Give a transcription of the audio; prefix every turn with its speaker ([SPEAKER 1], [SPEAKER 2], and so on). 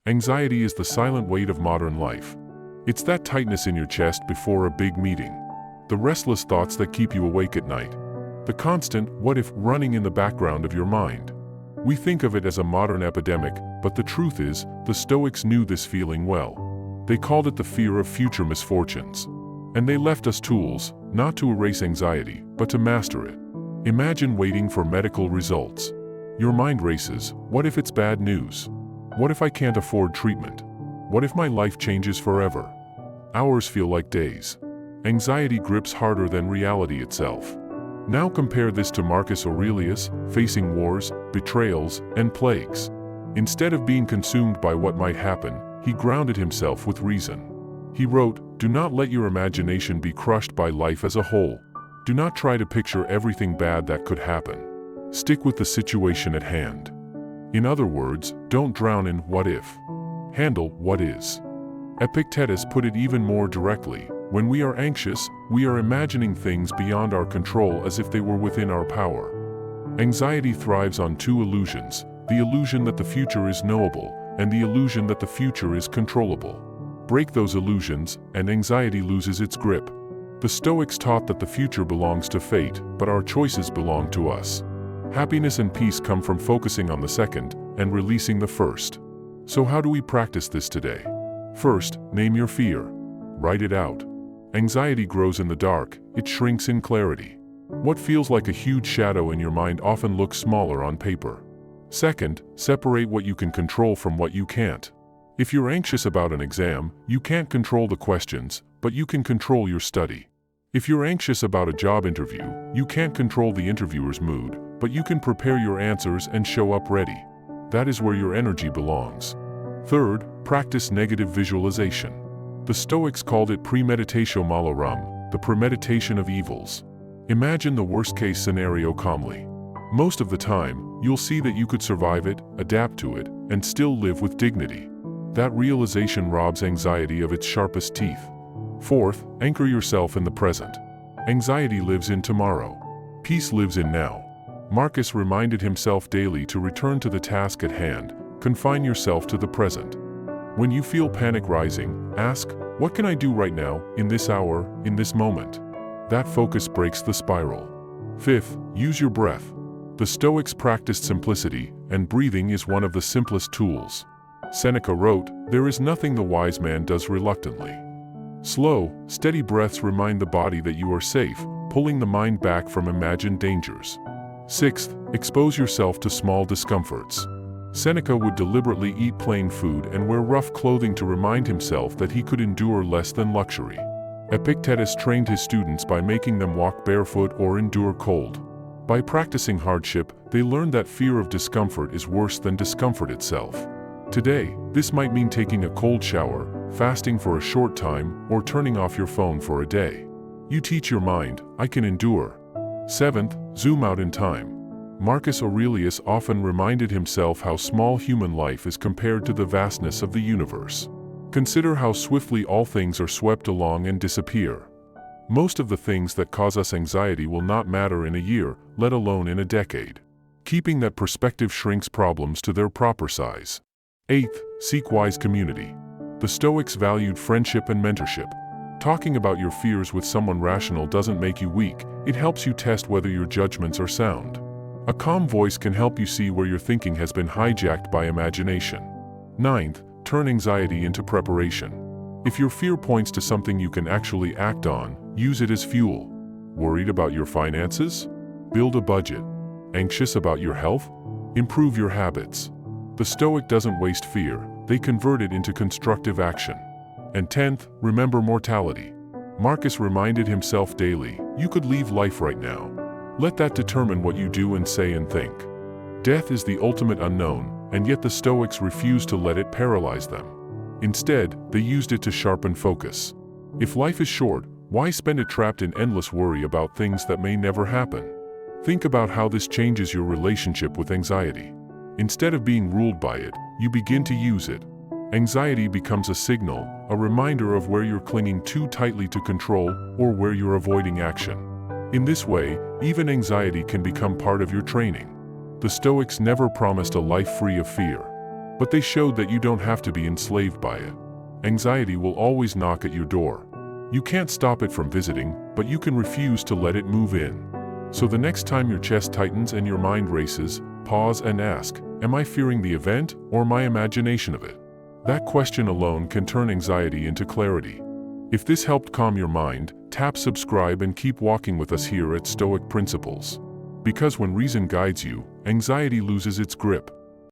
[SPEAKER 1] Anxiety is the silent weight of modern life. It's that tightness in your chest before a big meeting. The restless thoughts that keep you awake at night. The constant "what if" running in the background of your mind. We think of it as a modern epidemic, but the truth is, the Stoics knew this feeling well. They called it the fear of future misfortunes. And they left us tools, not to erase anxiety, but to master it. Imagine waiting for medical results. Your mind races. What if it's bad news? What if I can't afford treatment? What if my life changes forever? Hours feel like days. Anxiety grips harder than reality itself. Now compare this to Marcus Aurelius, facing wars, betrayals, and plagues. Instead of being consumed by what might happen, he grounded himself with reason. He wrote, "Do not let your imagination be crushed by life as a whole. Do not try to picture everything bad that could happen. Stick with the situation at hand." In other words, don't drown in "what if." Handle "what is." Epictetus put it even more directly. When we are anxious, we are imagining things beyond our control as if they were within our power. Anxiety thrives on two illusions: the illusion that the future is knowable, and the illusion that the future is controllable. Break those illusions, and anxiety loses its grip. The Stoics taught that the future belongs to fate, but our choices belong to us. Happiness and peace come from focusing on the second, and releasing the first. So how do we practice this today? First, name your fear. Write it out. Anxiety grows in the dark, it shrinks in clarity. What feels like a huge shadow in your mind often looks smaller on paper. Second, separate what you can control from what you can't. If you're anxious about an exam, you can't control the questions, but you can control your study. If you're anxious about a job interview, you can't control the interviewer's mood, but you can prepare your answers and show up ready. That is where your energy belongs. Third, practice negative visualization. The Stoics called it premeditatio malorum, the premeditation of evils. Imagine the worst-case scenario calmly. Most of the time, you'll see that you could survive it, adapt to it, and still live with dignity. That realization robs anxiety of its sharpest teeth. Fourth, anchor yourself in the present. Anxiety lives in tomorrow. Peace lives in now. Marcus reminded himself daily to return to the task at hand. Confine yourself to the present. When you feel panic rising, ask, "What can I do right now, in this hour, in this moment?" That focus breaks the spiral. Fifth, use your breath. The Stoics practiced simplicity, and breathing is one of the simplest tools. Seneca wrote, "There is nothing the wise man does reluctantly." Slow, steady breaths remind the body that you are safe, pulling the mind back from imagined dangers. Sixth, expose yourself to small discomforts. Seneca would deliberately eat plain food and wear rough clothing to remind himself that he could endure less than luxury. Epictetus trained his students by making them walk barefoot or endure cold. By practicing hardship, they learned that fear of discomfort is worse than discomfort itself. Today, this might mean taking a cold shower, fasting for a short time, or turning off your phone for a day. You teach your mind, "I can endure." Seventh, zoom out in time. Marcus Aurelius often reminded himself how small human life is compared to the vastness of the universe. Consider how swiftly all things are swept along and disappear. Most of the things that cause us anxiety will not matter in a year, let alone in a decade. Keeping that perspective shrinks problems to their proper size. Eighth, seek wise community. The Stoics valued friendship and mentorship. Talking about your fears with someone rational doesn't make you weak, it helps you test whether your judgments are sound. A calm voice can help you see where your thinking has been hijacked by imagination. Ninth, turn anxiety into preparation. If your fear points to something you can actually act on, use it as fuel. Worried about your finances? Build a budget. Anxious about your health? Improve your habits. The Stoic doesn't waste fear, they convert it into constructive action. And 10th, remember mortality. Marcus reminded himself daily, you could leave life right now. Let that determine what you do and say and think. Death is the ultimate unknown, and yet the Stoics refused to let it paralyze them. Instead, they used it to sharpen focus. If life is short, why spend it trapped in endless worry about things that may never happen? Think about how this changes your relationship with anxiety. Instead of being ruled by it, you begin to use it. Anxiety becomes a signal, a reminder of where you're clinging too tightly to control or where you're avoiding action. In this way, even anxiety can become part of your training. The Stoics never promised a life free of fear. But they showed that you don't have to be enslaved by it. Anxiety will always knock at your door. You can't stop it from visiting, but you can refuse to let it move in. So the next time your chest tightens and your mind races, pause and ask, am I fearing the event or my imagination of it? That question alone can turn anxiety into clarity. If this helped calm your mind, tap subscribe and keep walking with us here at Stoic Principles. Because when reason guides you, anxiety loses its grip.